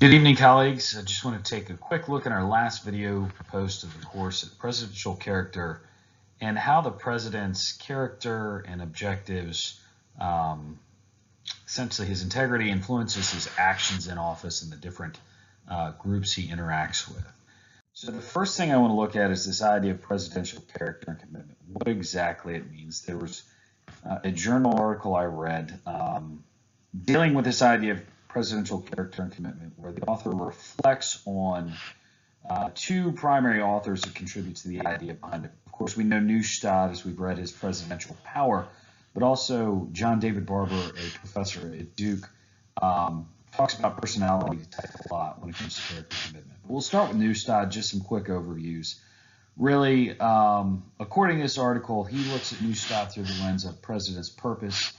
Good evening, colleagues. I just want to take a quick look at our last video post of the course at presidential character and how the president's character and objectives, essentially his integrity, influences his actions in office and the different groups he interacts with. So the first thing I want to look at is this idea of presidential character and commitment, what exactly it means. There was a journal article I read dealing with this idea of presidential character and commitment, where the author reflects on two primary authors that contribute to the idea behind it. Of course, we know Neustadt, as we've read his Presidential Power, but also John David Barber, a professor at Duke, talks about personality type a lot when it comes to character commitment. But we'll start with Neustadt, just some quick overviews. Really, according to this article, he looks at Neustadt through the lens of president's purpose,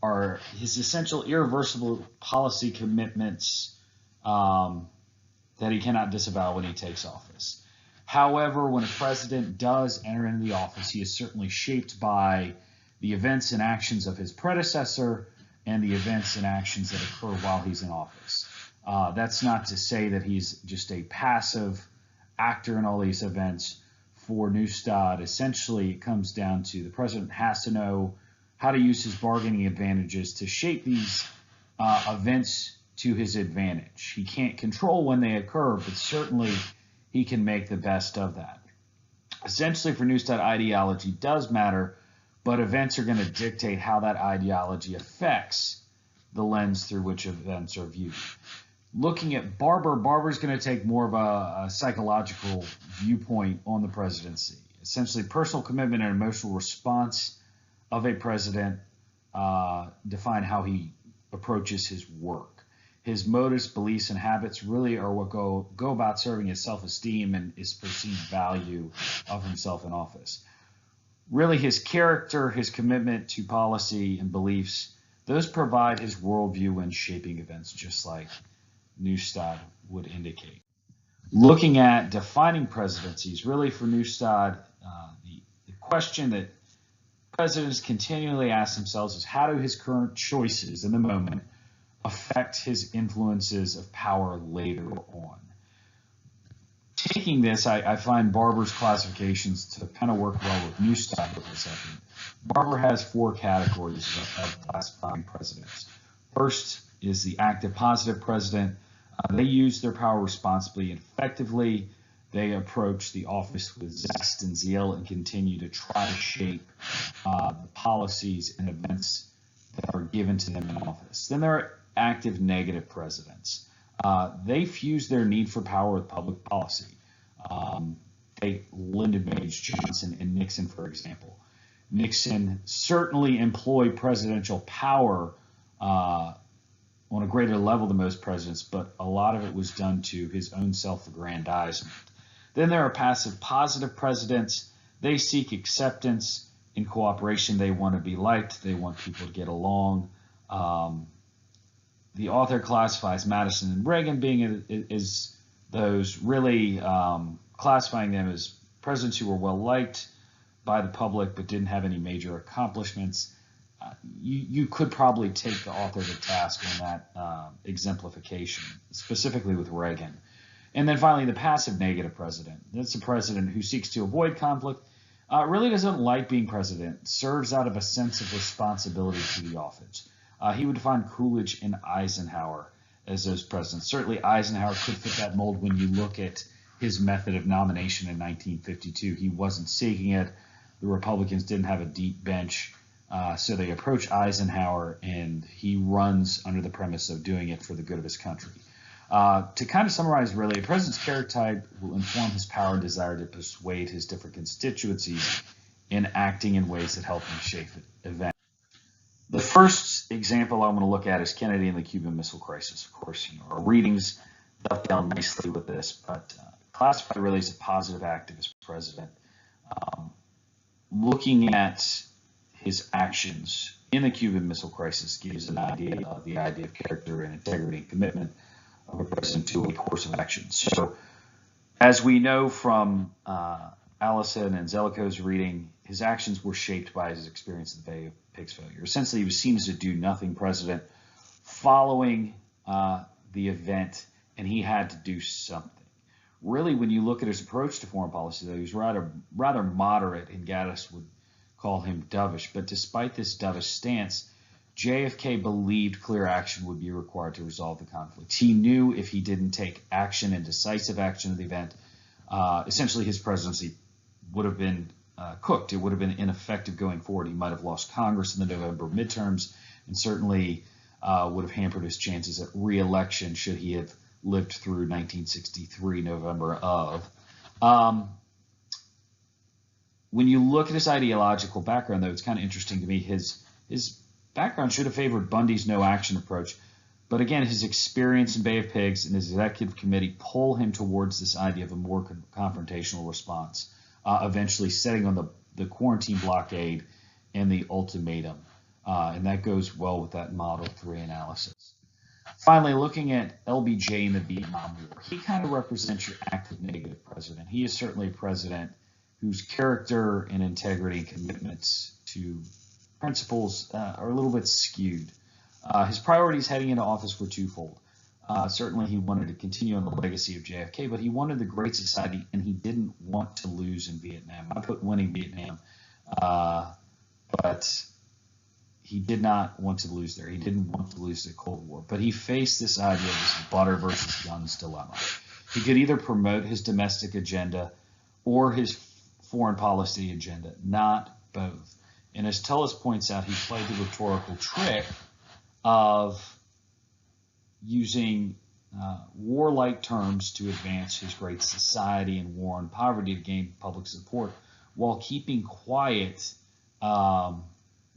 are his essential irreversible policy commitments that he cannot disavow when he takes office. However, when a president does enter into the office, he is certainly shaped by the events and actions of his predecessor and the events and actions that occur while he's in office. That's not to say that he's just a passive actor in all these events. For Neustadt, essentially it comes down to the president has to know how to use his bargaining advantages to shape these events to his advantage. He can't control when they occur, but certainly he can make the best of that. Essentially, for Neustadt, ideology does matter, but events are going to dictate how that ideology affects the lens through which events are viewed. Looking at Barber's going to take more of a psychological viewpoint on the presidency. Essentially, personal commitment and emotional response of a president define how he approaches his work. His motives, beliefs, and habits really are what go about serving his self-esteem and his perceived value of himself in office. Really, his character, his commitment to policy and beliefs, those provide his worldview in shaping events, just like Neustadt would indicate. Looking at defining presidencies, really for Neustadt, the question that presidents continually ask themselves is, how do his current choices in the moment affect his influences of power later on? Taking this, I find Barber's classifications to kind of work well with Neustadt for a second. Barber has four categories of classifying presidents. First is the active positive president. They use their power responsibly and effectively. They approach the office with zest and zeal and continue to try to shape the policies and events that are given to them in office. Then there are active negative presidents. They fuse their need for power with public policy. Take Lyndon Baines Johnson and Nixon, for example. Nixon certainly employed presidential power on a greater level than most presidents, but a lot of it was done to his own self-aggrandizement. Then there are passive positive presidents. They seek acceptance and cooperation. They want to be liked. They want people to get along. The author classifies Madison and Reagan being as those, really classifying them as presidents who were well liked by the public but didn't have any major accomplishments. You could probably take the author to task on that exemplification, specifically with Reagan. And then finally, the passive negative president. That's a president who seeks to avoid conflict, really doesn't like being president, serves out of a sense of responsibility to the office. He would define Coolidge and Eisenhower as those presidents. Certainly Eisenhower could fit that mold when you look at his method of nomination in 1952. He wasn't seeking it. The Republicans didn't have a deep bench. So they approach Eisenhower, and he runs under the premise of doing it for the good of his country. To kind of summarize, really, a president's character type will inform his power and desire to persuade his different constituencies in acting in ways that help him shape events. The first example I'm going to look at is Kennedy and the Cuban Missile Crisis. Of course, our readings dovetail nicely with this, but classified really as a positive activist president. Looking at his actions in the Cuban Missile Crisis gives an idea of the idea of character and integrity and commitment of a president to a course of action. So, as we know from Allison and Zeliko's reading, his actions were shaped by his experience in the Bay of Pigs failure. Essentially, he was seen as a do-nothing president following the event and he had to do something. Really, when you look at his approach to foreign policy, though, he was rather moderate, and Gaddis would call him dovish. But despite this dovish stance, JFK believed clear action would be required to resolve the conflict. He knew if he didn't take action and decisive action in the event, essentially his presidency would have been cooked. It would have been ineffective going forward. He might have lost Congress in the November midterms, and certainly would have hampered his chances at re-election should he have lived through 1963 November of. When you look at his ideological background, though, it's kind of interesting to me. His background should have favored Bundy's no-action approach, but again, his experience in Bay of Pigs and his executive committee pull him towards this idea of a more confrontational response, eventually setting on the quarantine blockade and the ultimatum, and that goes well with that Model 3 analysis. Finally, looking at LBJ in the Vietnam War, he kind of represents your active negative president. He is certainly a president whose character and integrity and commitments to principles are a little bit skewed. His priorities heading into office were twofold. Certainly, he wanted to continue on the legacy of JFK, but he wanted the Great Society, and he didn't want to lose in Vietnam. I put winning Vietnam, but he did not want to lose there. He didn't want to lose the Cold War, but he faced this idea of this butter versus guns dilemma. He could either promote his domestic agenda or his foreign policy agenda, not both. And as Tullis points out, he played the rhetorical trick of using warlike terms to advance his Great Society and war on poverty to gain public support, while keeping quiet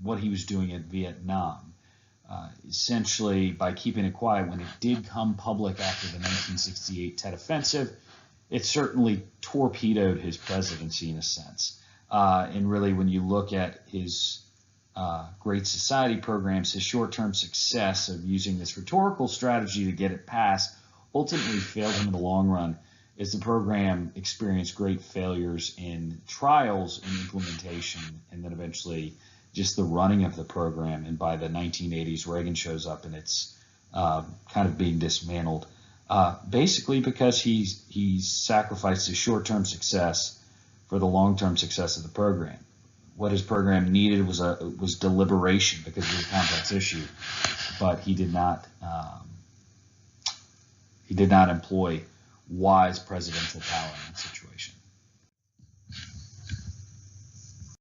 what he was doing in Vietnam. Essentially, by keeping it quiet, when it did come public after the 1968 Tet Offensive, it certainly torpedoed his presidency in a sense. And really, when you look at his Great Society programs, his short-term success of using this rhetorical strategy to get it passed ultimately failed him in the long run, as the program experienced great failures in trials and implementation, and then eventually just the running of the program. And by the 1980s, Reagan shows up and it's kind of being dismantled, basically because he's sacrificed his short-term success for the long-term success of the program. What his program needed was deliberation because it was a complex issue, but he did not employ wise presidential power in that situation.